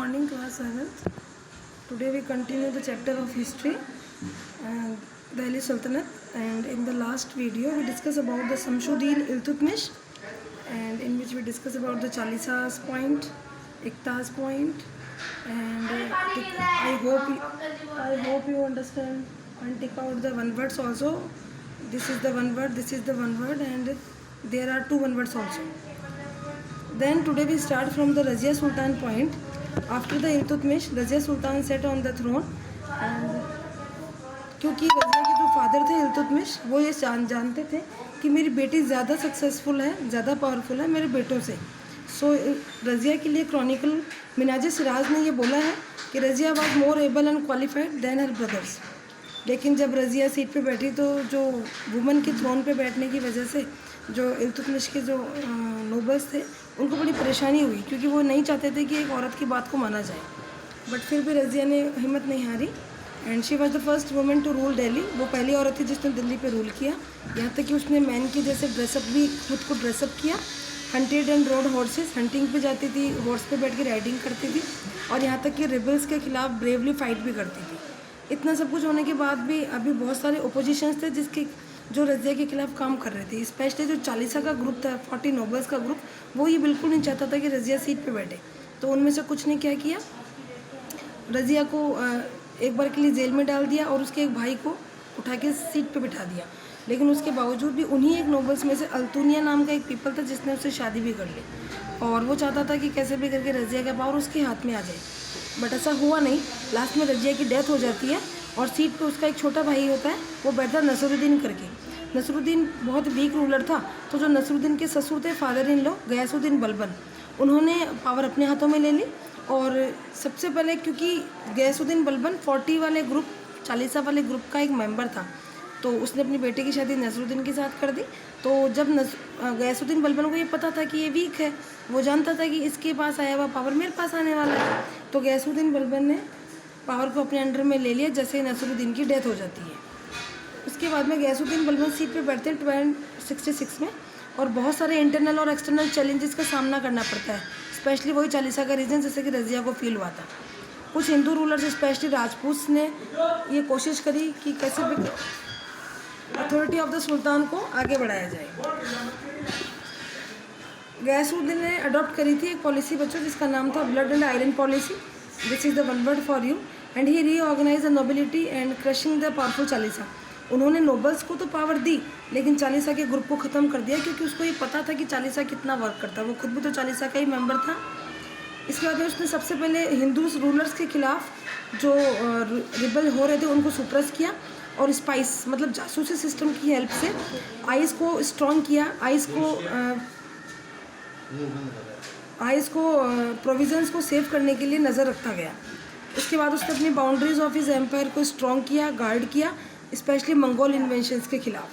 morning, class 7th. Today we continue the chapter of history and Delhi Sultanate. And in the last video we discussed about the Shamsuddin Iltutmish, and in which we discussed about the Chalisas point, Iktas point, and I hope you understand and take out the one words also. This is the one word, this is the one word, and there are two one words also. Then today we start from the Razia Sultan point. After the Iltutmish, Razia Sultan sat on the throne, and क्योंकि रजिया के जो father थे इल्तुतमिश, वो ये जानते थे कि मेरी बेटी ज़्यादा सक्सेसफुल है, ज़्यादा पावरफुल है मेरे बेटों से. सो रजिया के लिए क्रॉनिकल मिनाज सिराज ने ये बोला है कि Razia was more able and qualified than her brothers. लेकिन जब रजिया सीट पे बैठी तो जो वुमन के थ्रोन पे बैठने की वजह से जो इल्तुतमिश के जो नोबल्स थे उनको बड़ी परेशानी हुई, क्योंकि वो नहीं चाहते थे कि एक औरत की बात को माना जाए. बट फिर भी रजिया ने हिम्मत नहीं हारी, and she was the first women to rule Delhi. वो पहली औरत थी जिसने दिल्ली पे रूल किया. यहाँ तक कि उसने मैन के जैसे ड्रेसअप भी खुद को ड्रेसअप किया. Hunted and rode horses, hunting पे जाती थी, हॉर्स पे बैठ के राइडिंग करती थी, और यहाँ तक कि रिबल्स के खिलाफ ब्रेवली फाइट भी करती थी. इतना सब कुछ होने के बाद भी अभी बहुत सारे ओपोजिशंस थे जिसके जो रजिया के खिलाफ काम कर रहे थे. स्पेशली जो चालीसा का ग्रुप था, 40 नोबल्स का ग्रुप, वो ये बिल्कुल नहीं चाहता था कि रजिया सीट पे बैठे. तो उनमें से कुछ ने क्या किया, रजिया को एक बार के लिए जेल में डाल दिया और उसके एक भाई को उठा के सीट पे बिठा दिया. लेकिन उसके बावजूद भी उन्हीं एक नोबल्स में से अल्तुनिया नाम का एक पीपल था जिसने उससे शादी भी कर ली, और वो चाहता था कि कैसे भी करके रजिया का पावर उसके हाथ में आ जाए. बट ऐसा हुआ नहीं. लास्ट में रजिया की डेथ हो जाती है और सीट पे उसका एक छोटा भाई होता है, वो बैठता नसरुद्दीन करके. नसरुद्दीन बहुत वीक रूलर था, तो जो नसरुद्दीन के ससुर थे, father in law Ghiyasuddin Balban, उन्होंने पावर अपने हाथों में ले ली. और सबसे पहले क्योंकि गयासुद्दीन बलबन 40 वाले ग्रुप, चालीसा वाले ग्रुप का एक मेंबर था, तो उसने अपनी बेटे की शादी नसरुद्दीन के साथ कर दी. तो जब गयासुद्दीन बलबन को ये पता था कि ये वीक है, वो जानता था कि इसके पास आया हुआ पावर मेरे पास आने वाला है, तो गयासुद्दीन बलबन ने पावर को अपने अंडर में ले लिया जैसे नसरुद्दीन की डेथ हो जाती है. उसके बाद में गयासुद्दीन बलबन सीट पे बैठते हैं 1266 में, और बहुत सारे इंटरनल और एक्सटर्नल चैलेंजेस का सामना करना पड़ता है. स्पेशली वही चालीसा का रीजन जैसे कि रजिया को फील हुआ था. कुछ हिंदू रूलर्स स्पेशली राजपूत ने ये कोशिश करी कि कैसे भी अथॉरिटी ऑफ द सुल्तान को आगे बढ़ाया जाए. गयासुद्दीन ने अडॉप्ट करी थी एक पॉलिसी बच्चों जिसका नाम था blood and iron policy. This is the one word for you. And he reorganize the nobility and crushing the powerful Chalisa. उन्होंने नोबल्स को तो पावर दी, लेकिन चालीसा के ग्रुप को ख़त्म कर दिया, क्योंकि उसको ये पता था कि चालीसा कितना वर्क करता है. वो खुद भी तो चालीसा का ही मेंबर था. इसके बाद में उसने सबसे पहले हिंदू रूलर्स के खिलाफ जो रिबल हो रहे थे उनको सुप्रेस किया, और स्पाइस मतलब जासूसी सिस्टम की हेल्प से आइस को स्ट्रॉन्ग किया. आइस को प्रोविजंस को सेव करने के लिए नज़र रखा गया. उसके बाद उसने अपनी बाउंड्रीज ऑफ हिज एम्पायर को स्ट्रॉन्ग किया, गार्ड किया, स्पेशली मंगोल इन्वेंशंस के खिलाफ.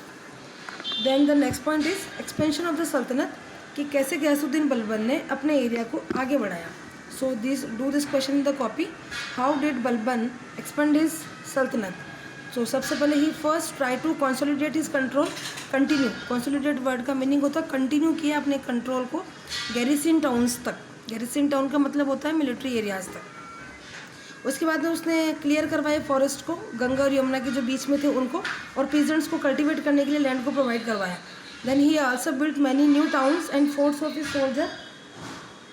Then the next point is expansion of the saltanat, कि कैसे गयासुद्दीन बलबन ने अपने एरिया को आगे बढ़ाया. So this question in the copy. How did Balban expand his सल्तनत? सो सबसे पहले ही first try to consolidate his control. Continue, consolidate word का मीनिंग होता है कंटिन्यू किया अपने कंट्रोल को गैरिसन टाउन्स तक. गैरिसन टाउन का मतलब होता है मिलिट्री एरियाज तक. उसके बाद में उसने क्लियर करवाए फॉरेस्ट को, गंगा और यमुना के जो बीच में थे उनको, और पीजेंट्स को कल्टीवेट करने के लिए लैंड को प्रोवाइड करवाया. Then he also built many new towns and forts of his soldier.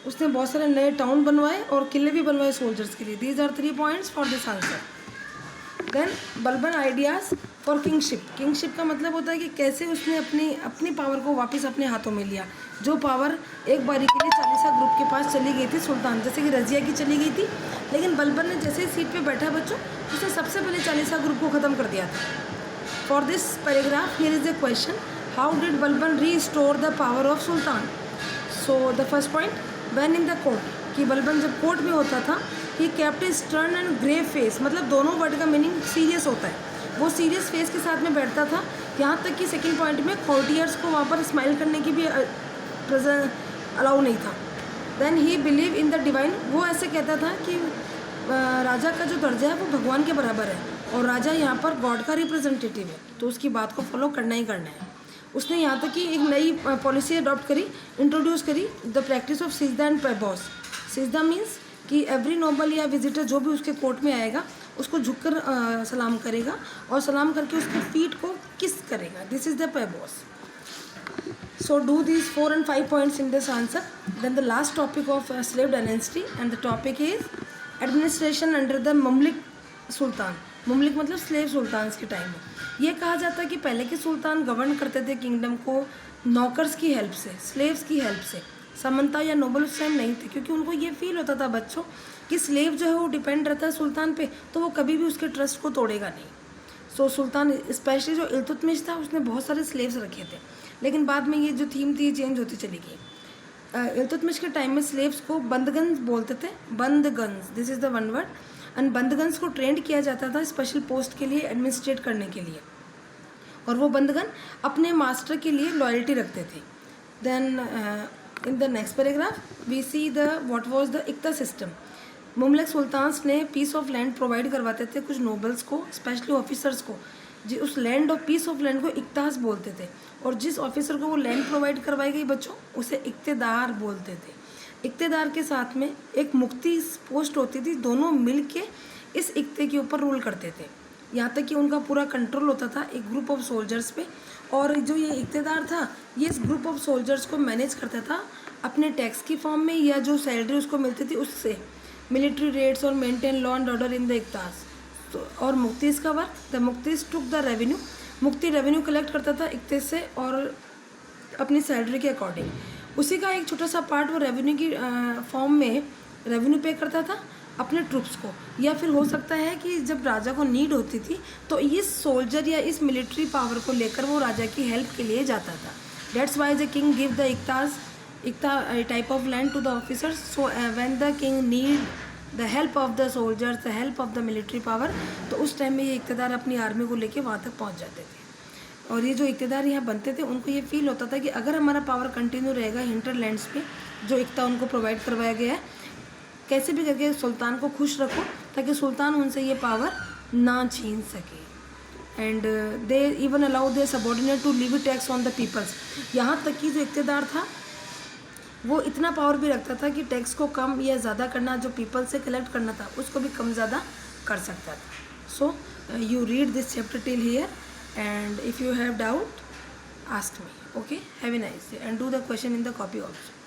उसने बहुत सारे नए टाउन बनवाए और किले भी बनवाए सोल्जर्स के लिए. These are 3 points for this answer. Then Balban ideas for kingship. Kingship का मतलब होता है कि कैसे उसने अपनी पावर को वापस अपने हाथों में लिया. जो पावर एक बारी के लिए चालीसा ग्रुप के पास चली गई थी सुल्तान, जैसे कि रजिया की चली गई थी, लेकिन बलबन ने जैसे ही सीट पे बैठा बच्चों, उसने सबसे पहले चालीसा ग्रुप को ख़त्म कर दिया था. For this paragraph here is the question, how did Balban restore the power of sultan? So the first point, when in the court, कि बलबन जब कोर्ट में होता था, he kept a stern and grave face. मतलब दोनों वर्ड का meaning serious होता है. वो सीरियस फेस के साथ में बैठता था. यहाँ तक कि सेकंड पॉइंट में कोर्टियर्स को वहाँ पर स्माइल करने की भी अलाउ नहीं था. Then he believe in the divine. वो ऐसे कहता था कि राजा का जो दर्जा है वो भगवान के बराबर है, और राजा यहाँ पर गॉड का रिप्रेजेंटेटिव है, तो उसकी बात को फॉलो करना ही करना है. उसने यहाँ तक कि एक नई पॉलिसी अडॉप्ट करी, इंट्रोड्यूस करी, द प्रैक्टिस ऑफ सिजदा एंड पैबॉस. सिजदा मीन्स कि एवरी नोबल या विजिटर जो भी उसके कोर्ट में आएगा उसको झुककर सलाम करेगा और सलाम करके उसके फीट को किस करेगा. दिस इज द पैबॉस. So do these 4 and 5 points in this answer. Then the last topic of slave dynasty, and the topic is administration under the Mamluk Sultan. ममलिक मतलब स्लेव सुल्तान्स के time में. ये कहा जाता है कि पहले के सुल्तान गवर्न करते थे किंगडम को नौकर्स की हेल्प से, स्लेव्स की हेल्प से. समंता या नोबल उस टाइम नहीं थे, क्योंकि उनको ये फील होता था बच्चों कि स्लेव जो है वो डिपेंड रहता है सुल्तान पे, तो वो कभी भी उसके ट्रस्ट को तोड़ेगा नहीं. सो सुल्तान स्पेशली जो इल्तुतमिश था उसने बहुत सारे स्लेव्स रखे थे, लेकिन बाद में ये जो थीम थी चेंज होती चली गई. इल्तुतमिश के टाइम में स्लेव्स को बंदगंज बोलते थे, बंदगंज, this is the one word. And बंदगंज को ट्रेंड किया जाता था स्पेशल पोस्ट के लिए, एडमिनिस्ट्रेट करने के लिए, और वो बंदगन अपने मास्टर के लिए लॉयल्टी रखते थे. Then in the next paragraph we see the what was the इक्ता सिस्टम. मुमलिक सुल्तान्स ने पीस ऑफ लैंड प्रोवाइड करवाते थे कुछ नोबल्स को, स्पेशली ऑफिसर्स को. जी उस लैंड और पीस ऑफ लैंड को इक्तास बोलते थे, और जिस ऑफिसर को वो लैंड प्रोवाइड करवाई गई बच्चों उसे इक्तेदार बोलते थे. इक्तेदार के साथ में एक मुक्ति पोस्ट होती थी, दोनों मिल के इस इक्ते के ऊपर रूल करते थे, यहाँ तक कि उनका पूरा कंट्रोल होता था एक ग्रुप ऑफ सोल्जर्स पे. और जो ये इक्तेदार था ये इस ग्रुप ऑफ सोल्जर्स को मैनेज करता था अपने टैक्स की फॉर्म में, या जो सैलरी उसको मिलती थी उससे, मिलिट्री रेट्स और maintain law and order in the इक्तास. तो और मुक्तिस का वर्क, द मुक्तिस टुक द रेवेन्यू. मुक्ति रेवेन्यू कलेक्ट करता था इक्ते से और अपनी सैलरी के अकॉर्डिंग. उसी का एक छोटा सा पार्ट वो रेवेन्यू की फॉर्म में रेवेन्यू पे करता था अपने ट्रूप्स को, या फिर हो सकता है कि जब राजा को नीड होती थी तो इस सोल्जर या इस मिलिट्री पावर को लेकर वो राजा की हेल्प के लिए जाता था. That's why the king give the इक्ता type of land to the officers. So when the king need the help of the soldiers, the help of the military power, तो उस टाइम में ये इक्तेदार अपनी आर्मी को लेके वहाँ तक पहुँच जाते थे. और ये जो इक्तेदार यहाँ बनते थे उनको ये फील होता था कि अगर हमारा पावर कंटिन्यू रहेगा हिंटरलैंड्स पे, जो इक्ता उनको प्रोवाइड करवाया गया है, कैसे भी करके सुल्तान को खुश रखो ताकि सुल्तान उनसे ये पावर ना छीन सके. And they even allow they subordinate to levy tax on the peoples. यहाँ तक कि जो इक्तेदार था वो इतना पावर भी रखता था कि टैक्स को कम या ज़्यादा करना, जो पीपल से कलेक्ट करना था उसको भी कम ज़्यादा कर सकता था. So you read this chapter till here, and if you have doubt ask me. Okay, have a nice day and do the question in the copy also.